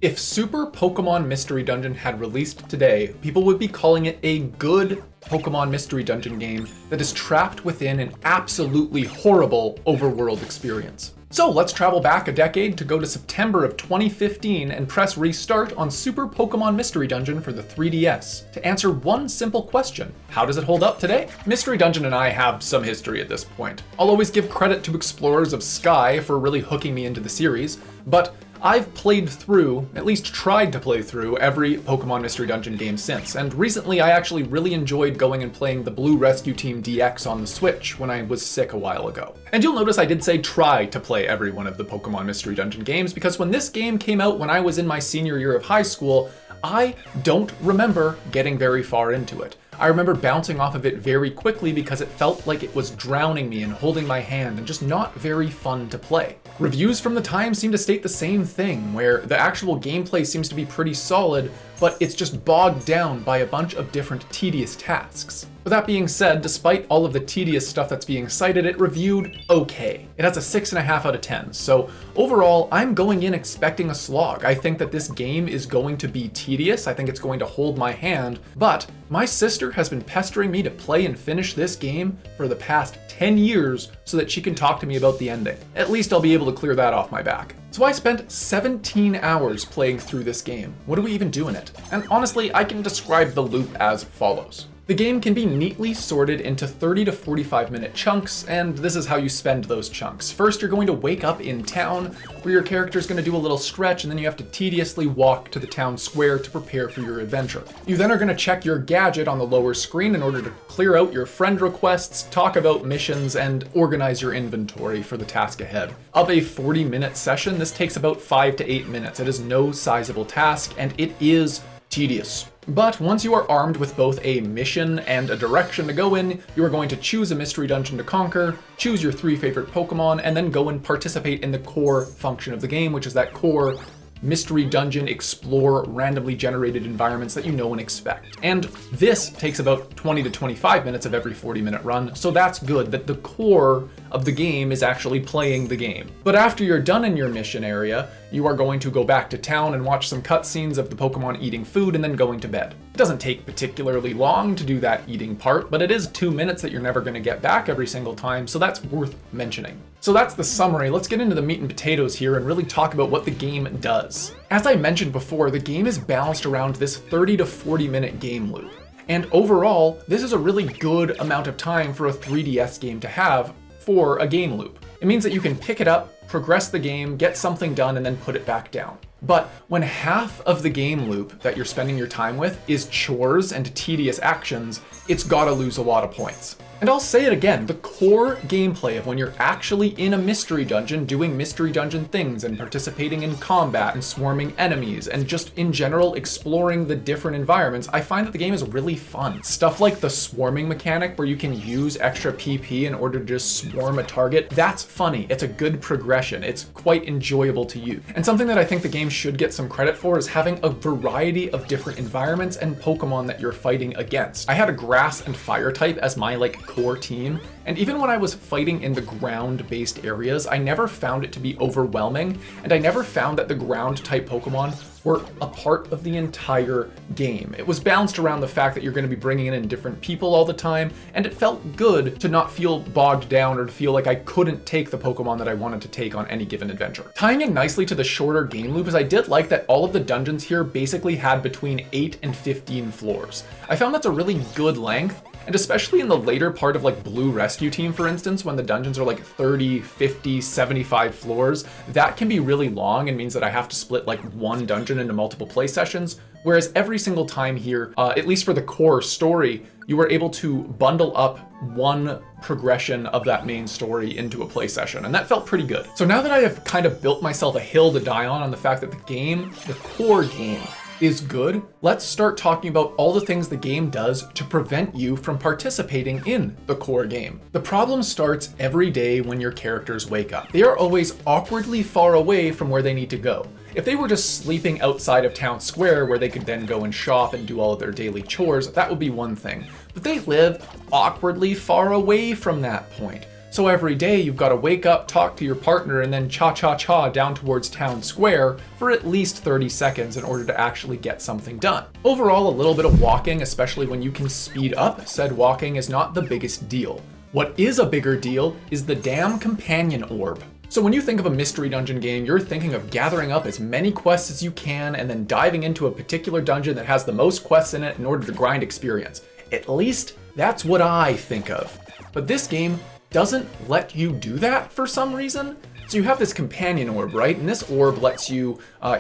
If Super Pokémon Mystery Dungeon had released today, people would be calling it a good Pokémon Mystery Dungeon game that is trapped within an absolutely horrible overworld experience. So let's travel back a decade to go to September of 2015 and press restart on Super Pokémon Mystery Dungeon for the 3DS to answer one simple question: how does it hold up today? Mystery Dungeon and I have some history at this point. I'll always give credit to Explorers of Sky for really hooking me into the series, but I've played through, at least tried to play through, every Pokémon Mystery Dungeon game since, and recently I actually really enjoyed going and playing the Blue Rescue Team DX on the Switch when I was sick a while ago. And you'll notice I did say try to play every one of the Pokémon Mystery Dungeon games, because when this game came out when I was in my senior year of high school, I don't remember getting very far into it. I remember bouncing off of it very quickly because it felt like it was drowning me and holding my hand and just not very fun to play. Reviews from the time seem to state the same thing, where the actual gameplay seems to be pretty solid, but it's just bogged down by a bunch of different tedious tasks. With that being said, despite all of the tedious stuff that's being cited, it reviewed okay. It has a 6.5 out of 10, so overall, I'm going in expecting a slog. I think that this game is going to be tedious, I think it's going to hold my hand, but my sister has been pestering me to play and finish this game for the past 10 years so that she can talk to me about the ending. At least I'll be able to clear that off my back. So I spent 17 hours playing through this game. What do we even do in it? And honestly, I can describe the loop as follows. The game can be neatly sorted into 30 to 45 minute chunks, and this is how you spend those chunks. First, you're going to wake up in town, where your character is going to do a little stretch, and then you have to tediously walk to the town square to prepare for your adventure. You then are going to check your gadget on the lower screen in order to clear out your friend requests, talk about missions, and organize your inventory for the task ahead. Of a 40-minute session, this takes about 5 to 8 minutes. It is no sizable task, and it is tedious. But once you are armed with both a mission and a direction to go in, you are going to choose a mystery dungeon to conquer, choose your 3 favorite Pokemon, and then go and participate in the core function of the game, which is that core mystery dungeon explore randomly generated environments that you know and expect. And this takes about 20 to 25 minutes of every 40-minute run, so that's good that the core of the game is actually playing the game. But after you're done in your mission area, you are going to go back to town and watch some cutscenes of the Pokemon eating food and then going to bed. It doesn't take particularly long to do that eating part, but it is 2 minutes that you're never going to get back every single time, so that's worth mentioning. So that's the summary. Let's get into the meat and potatoes here and really talk about what the game does. As I mentioned before, the game is balanced around this 30 to 40 minute game loop. And overall, this is a really good amount of time for a 3DS game to have for a game loop. It means that you can pick it up, progress the game, get something done, and then put it back down. But when half of the game loop that you're spending your time with is chores and tedious actions, it's gotta lose a lot of points. And I'll say it again, the core gameplay of when you're actually in a mystery dungeon doing mystery dungeon things and participating in combat and swarming enemies and just in general exploring the different environments, I find that the game is really fun. Stuff like the swarming mechanic where you can use extra PP in order to just swarm a target, that's funny. It's a good progression. It's quite enjoyable to use. And something that I think the game should get some credit for is having a variety of different environments and Pokemon that you're fighting against. I had a grass and fire type as my core team, and even when I was fighting in the ground-based areas, I never found it to be overwhelming, and I never found that the ground-type Pokemon were a part of the entire game. It was balanced around the fact that you're going to be bringing in different people all the time, and it felt good to not feel bogged down or to feel like I couldn't take the Pokemon that I wanted to take on any given adventure. Tying in nicely to the shorter game loop is I did like that all of the dungeons here basically had between 8 and 15 floors. I found that's a really good length, and especially in the later part of like Blue Rescue Team, for instance, when the dungeons are like 30, 50, 75 floors, that can be really long and means that I have to split like one dungeon into multiple play sessions. Whereas every single time here, at least for the core story, you were able to bundle up one progression of that main story into a play session, and that felt pretty good. So now that I have kind of built myself a hill to die on the fact that the core game, is good, let's start talking about all the things the game does to prevent you from participating in the core game. The problem starts every day when your characters wake up. They are always awkwardly far away from where they need to go. If they were just sleeping outside of town square where they could then go and shop and do all of their daily chores, that would be one thing. But they live awkwardly far away from that point. So every day you've got to wake up, talk to your partner, and then cha-cha-cha down towards town square for at least 30 seconds in order to actually get something done. Overall, a little bit of walking, especially when you can speed up said walking, is not the biggest deal. What is a bigger deal is the damn companion orb. So when you think of a mystery dungeon game, you're thinking of gathering up as many quests as you can and then diving into a particular dungeon that has the most quests in it in order to grind experience. At least that's what I think of. But this game doesn't let you do that for some reason. So you have this companion orb, right? And this orb lets you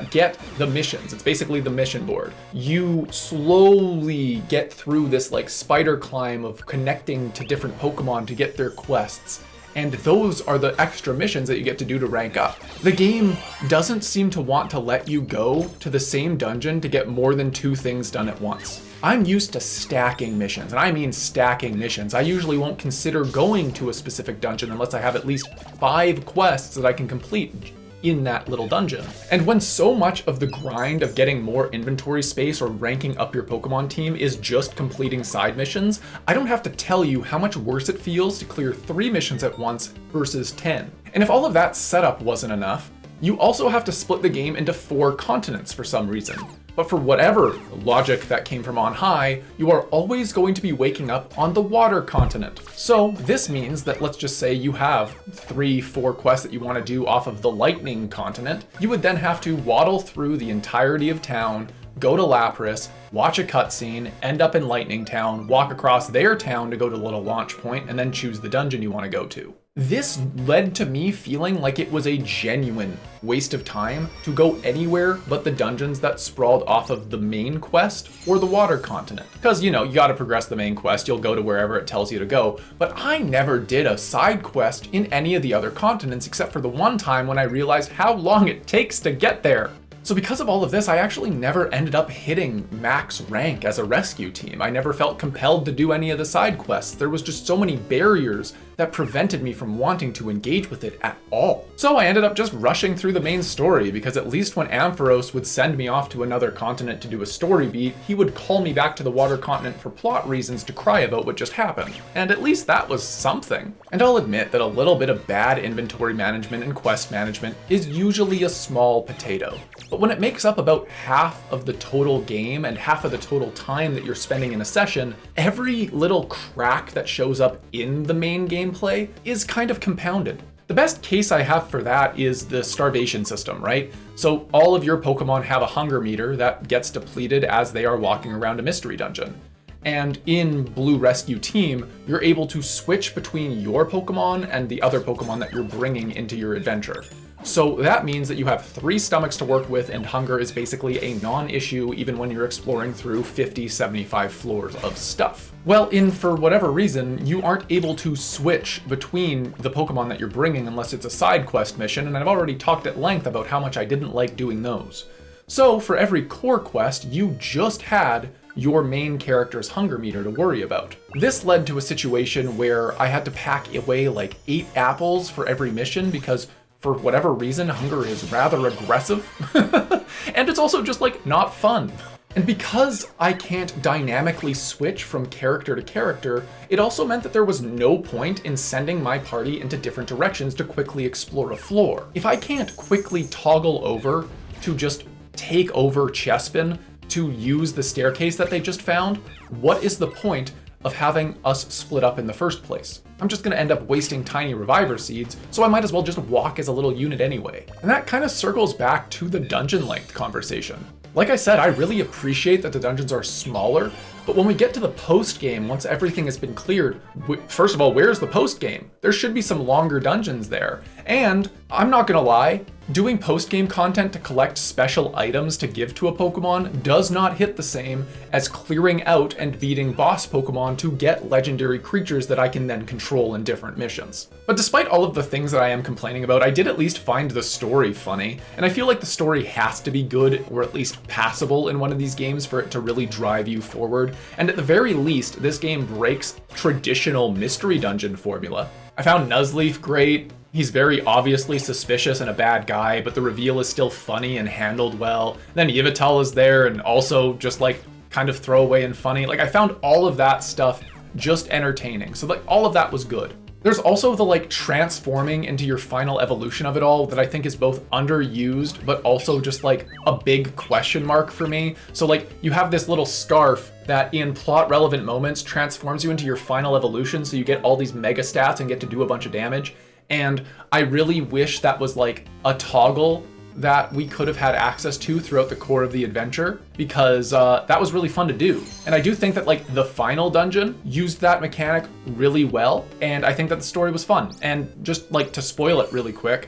get the missions. It's basically the mission board. You slowly get through this like spider climb of connecting to different Pokemon to get their quests. And those are the extra missions that you get to do to rank up. The game doesn't seem to want to let you go to the same dungeon to get more than 2 things done at once. I'm used to stacking missions, and I mean stacking missions. I usually won't consider going to a specific dungeon unless I have at least 5 quests that I can complete in that little dungeon. And when so much of the grind of getting more inventory space or ranking up your Pokemon team is just completing side missions, I don't have to tell you how much worse it feels to clear 3 missions at once versus 10. And if all of that setup wasn't enough, you also have to split the game into 4 continents for some reason. But for whatever logic that came from on high, you are always going to be waking up on the water continent. So this means that, let's just say you have 3-4 quests that you want to do off of the lightning continent. You would then have to waddle through the entirety of town, go to Lapras, watch a cutscene, end up in Lightning Town, walk across their town to go to the little launch point, and then choose the dungeon you want to go to. This led to me feeling like it was a genuine waste of time to go anywhere but the dungeons that sprawled off of the main quest or the water continent. Because, you know, you gotta progress the main quest, you'll go to wherever it tells you to go, but I never did a side quest in any of the other continents except for the one time when I realized how long it takes to get there. So because of all of this, I actually never ended up hitting max rank as a rescue team. I never felt compelled to do any of the side quests. There was just so many barriers that prevented me from wanting to engage with it at all. So I ended up just rushing through the main story, because at least when Ampharos would send me off to another continent to do a story beat, he would call me back to the water continent for plot reasons to cry about what just happened. And at least that was something. And I'll admit that a little bit of bad inventory management and quest management is usually a small potato. But when it makes up about half of the total game and half of the total time that you're spending in a session, every little crack that shows up in the main gameplay is kind of compounded. The best case I have for that is the starvation system, right? So all of your Pokemon have a hunger meter that gets depleted as they are walking around a mystery dungeon. And in Blue Rescue Team, you're able to switch between your Pokemon and the other Pokemon that you're bringing into your adventure. So that means that you have 3 stomachs to work with, and hunger is basically a non-issue even when you're exploring through 50-75 floors of stuff. Well, for whatever reason, you aren't able to switch between the Pokemon that you're bringing unless it's a side quest mission, and I've already talked at length about how much I didn't like doing those. So for every core quest, you just had your main character's hunger meter to worry about. This led to a situation where I had to pack away like 8 apples for every mission because for whatever reason, hunger is rather aggressive. And it's also just like not fun. And because I can't dynamically switch from character to character, it also meant that there was no point in sending my party into different directions to quickly explore a floor. If I can't quickly toggle over to just take over Chespin to use the staircase that they just found, what is the point of having us split up in the first place? I'm just gonna end up wasting tiny reviver seeds, so I might as well just walk as a little unit anyway. And that kind of circles back to the dungeon length conversation. Like I said, I really appreciate that the dungeons are smaller, but when we get to the post-game, once everything has been cleared, first of all, where's the post-game? There should be some longer dungeons there. And I'm not gonna lie, doing post-game content to collect special items to give to a Pokemon does not hit the same as clearing out and beating boss Pokemon to get legendary creatures that I can then control in different missions. But despite all of the things that I am complaining about, I did at least find the story funny, and I feel like the story has to be good or at least passable in one of these games for it to really drive you forward. And at the very least, this game breaks traditional mystery dungeon formula. I found Nuzleaf great. He's very obviously suspicious and a bad guy, but the reveal is still funny and handled well. Then Yveltal is there and also just like kind of throwaway and funny. Like I found all of that stuff just entertaining. So like all of that was good. There's also the like transforming into your final evolution of it all that I think is both underused, but also just like a big question mark for me. So like you have this little scarf that in plot relevant moments transforms you into your final evolution. So you get all these mega stats and get to do a bunch of damage. And I really wish that was like a toggle that we could have had access to throughout the core of the adventure, because that was really fun to do. And I do think that like the final dungeon used that mechanic really well, and I think that the story was fun. And just like to spoil it really quick,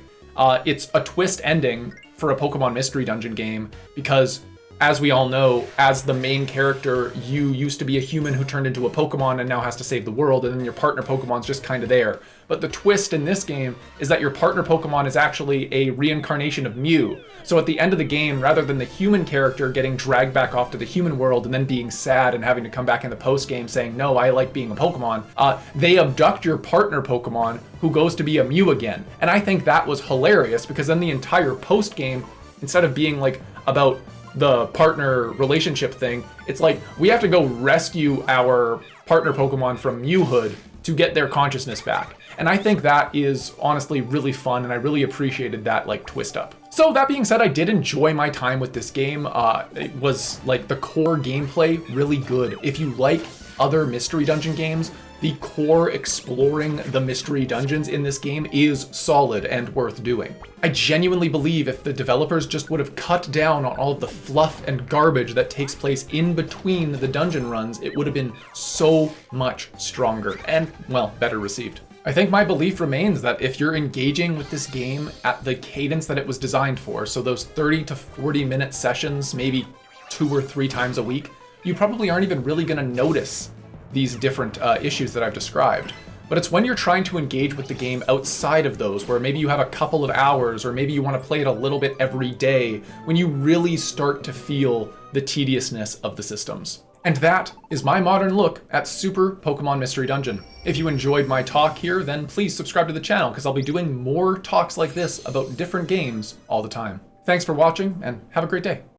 it's a twist ending for a Pokemon Mystery Dungeon game, because as we all know, as the main character, you used to be a human who turned into a Pokemon and now has to save the world, and then your partner Pokemon's just kind of there. But the twist in this game is that your partner Pokemon is actually a reincarnation of Mew. So at the end of the game, rather than the human character getting dragged back off to the human world and then being sad and having to come back in the post-game saying, no, I like being a Pokemon, they abduct your partner Pokemon who goes to be a Mew again. And I think that was hilarious, because then the entire post-game, instead of being like about the partner relationship thing, it's like we have to go rescue our partner Pokemon from Mewhood to get their consciousness back. And I think that is honestly really fun, and I really appreciated that like twist up. So that being said, I did enjoy my time with this game. It was like the core gameplay really good. If you like other Mystery Dungeon games, the core exploring the mystery dungeons in this game is solid and worth doing. I genuinely believe if the developers just would have cut down on all of the fluff and garbage that takes place in between the dungeon runs, it would have been so much stronger and, well, better received. I think my belief remains that if you're engaging with this game at the cadence that it was designed for, so those 30 to 40 minute sessions, maybe 2 or 3 times a week, you probably aren't even really gonna notice these different issues that I've described. But it's when you're trying to engage with the game outside of those, where maybe you have a couple of hours, or maybe you want to play it a little bit every day, when you really start to feel the tediousness of the systems. And that is my modern look at Super Pokémon Mystery Dungeon. If you enjoyed my talk here, then please subscribe to the channel, because I'll be doing more talks like this about different games all the time. Thanks for watching, and have a great day.